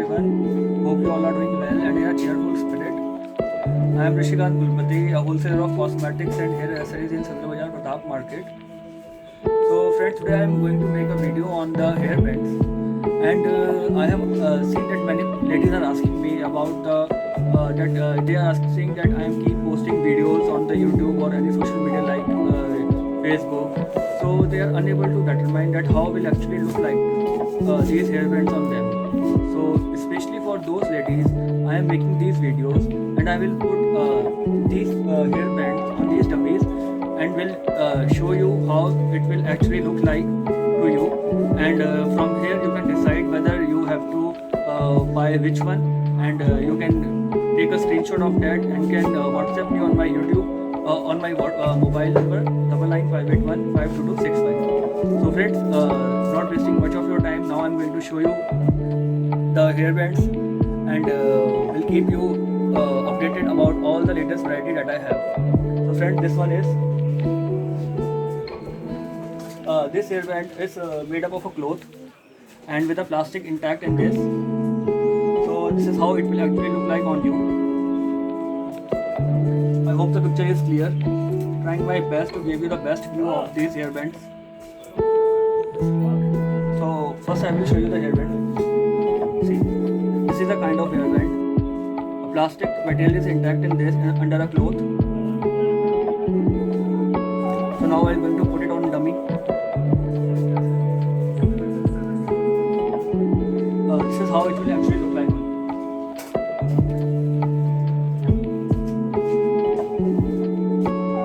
everyone. Hope you all are doing well and in a cheerful spirit. I am Rishikant Gulpati, a wholesaler of cosmetics and hair accessories in Sadra Bazaar Pratap Market. So friends, today I am going to make a video on the hair bands, and I have seen that many ladies are asking me about they are asking that I am keep posting videos on the YouTube or any social media like Facebook. So they are unable to determine that how will actually look like these hair bands on them. So especially for those ladies, I am making these videos and I will put these hair bands on these dummies and will show you how it will actually look like to you, and from here you can decide whether you have to buy which one, and you can take a screenshot of that and can WhatsApp me on my YouTube on my mobile number 9958152265. So friends, not wasting much of your time, now I'm going to show you the hair bands and will keep you updated about all the latest variety that I have. So friends, this one is this hairband is made up of a cloth and with a plastic intact in this. So this is how it will actually look like on you. I hope the picture is clear. Trying my best to give you the best view of these hairbands. So first I will show you the hairband. See, this is a kind of hairband. A plastic material is intact in this under a cloth. So now I am going to put it on dummy. This is how it will actually look like.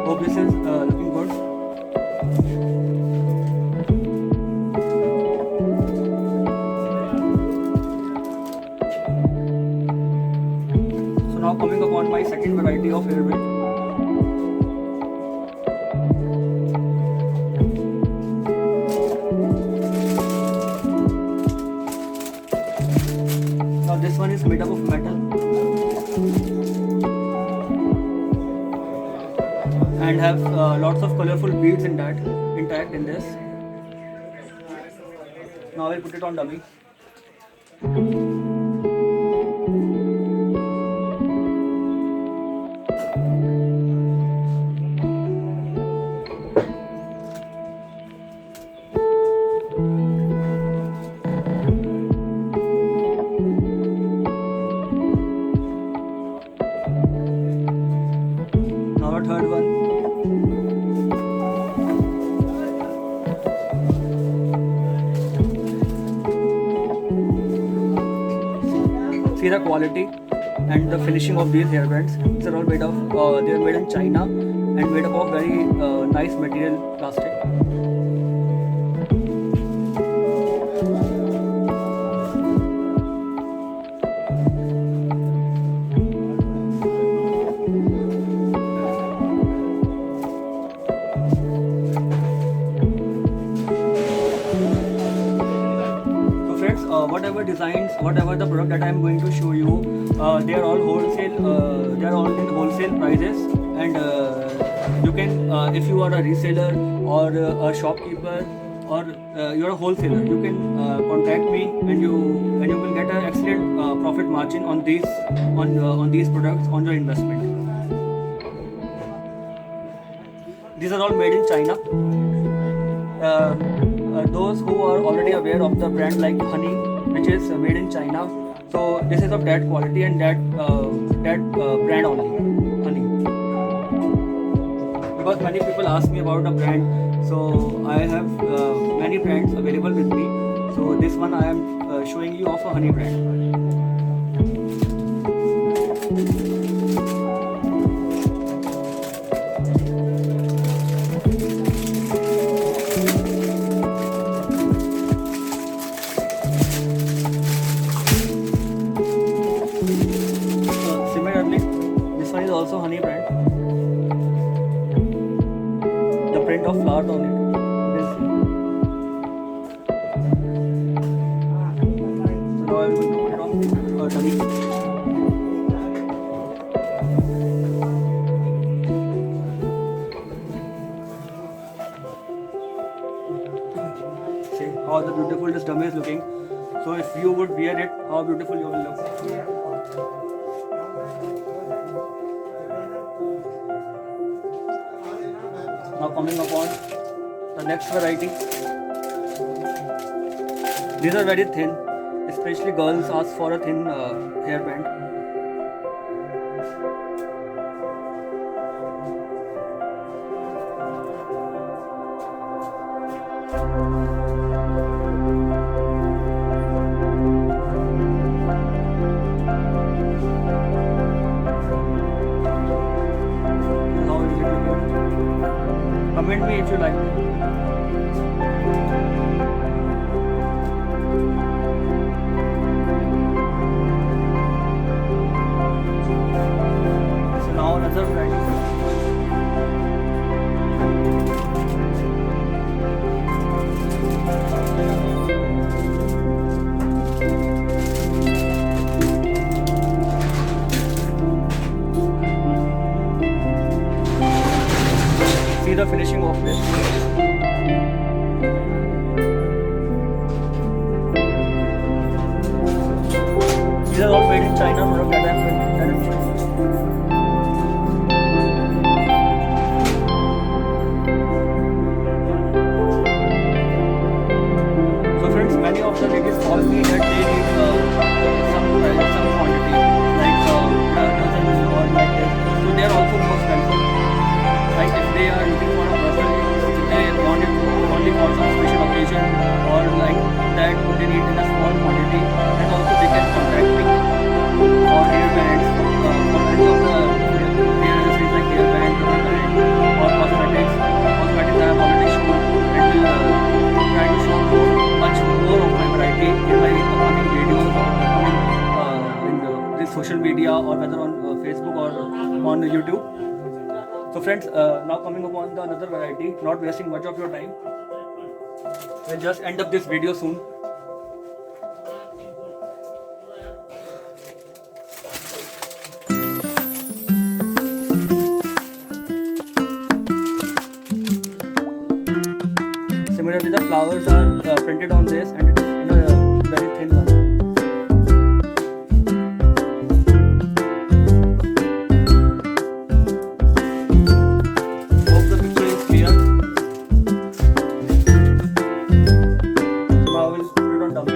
Hope this is looking good. So now coming upon my second variety of hairband. This one is made up of metal and have lots of colorful beads intact in this. Now I will put it on dummy. Now a third one. See the quality and the finishing of these hairbands. These are all made of, they are made in China and made up of very nice material plastic. Whatever designs, whatever the product that I am going to show you, they are all wholesale. They are all in wholesale prices, and you can, if you are a reseller or a shopkeeper or you are a wholesaler, you can contact me, and you will get an excellent profit margin on these products on your investment. These are all made in China. Those who are already aware of the brand like Honey, which is made in China, so this is of that quality and that brand only, Honey. Because many people ask me about the brand, so I have many brands available with me. So this one I am showing you of a Honey brand. This one is also Honey brand. The print of flowers on it. So now I will put it on dummy. See how the beautiful this dummy is looking. So if you would wear it, how beautiful you will look. Now coming upon the next variety. These are very thin, especially girls ask for a thin hairband. How is it looking? Comment me if you like it. So now another variety. See the finishing of this. These are all made in China, product that I'm showing. So friends, many of the ladies call me that they need some quantity, like dozens or like this. So they are also most welcome. Like if they are looking for a personal use, if they want it only for some special occasion or like that they need in a small quantity, and also they can contact me for hairbands, for any of the hair accessories like hairband, rubber band or cosmetics. Cosmetics I have already shown and will try to show much more of my variety in my upcoming videos or upcoming in this social media or whether on Facebook or on YouTube. So friends, now coming upon the another variety, not wasting much of your time, we'll just end up this video soon. Similarly, the flowers are printed on this and it's in a very thin one. Hope the picture is clear. Now we'll put it on dummy.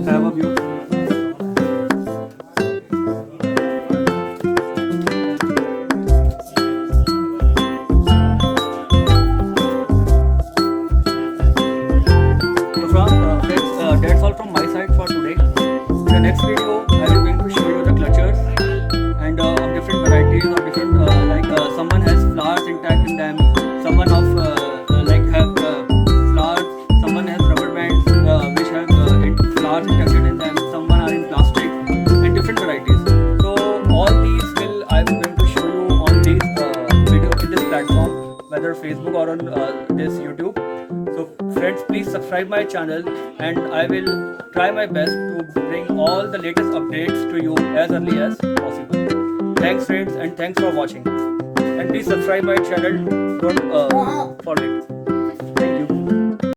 Have a view. That's all from my side for today. In the next video, I will going to show you the clutches and of different varieties or different someone has flowers intact in them, someone of like have flowers, someone has rubber bands which have flowers injected in them, someone are in plastic and different varieties. So all these will I am going to show you on this video in this platform, whether Facebook or on this YouTube. So friends, please subscribe my channel and I will try my best to bring all the latest updates to you as early as possible. Thanks friends and thanks for watching. And please subscribe my channel, don't forget. Thank you.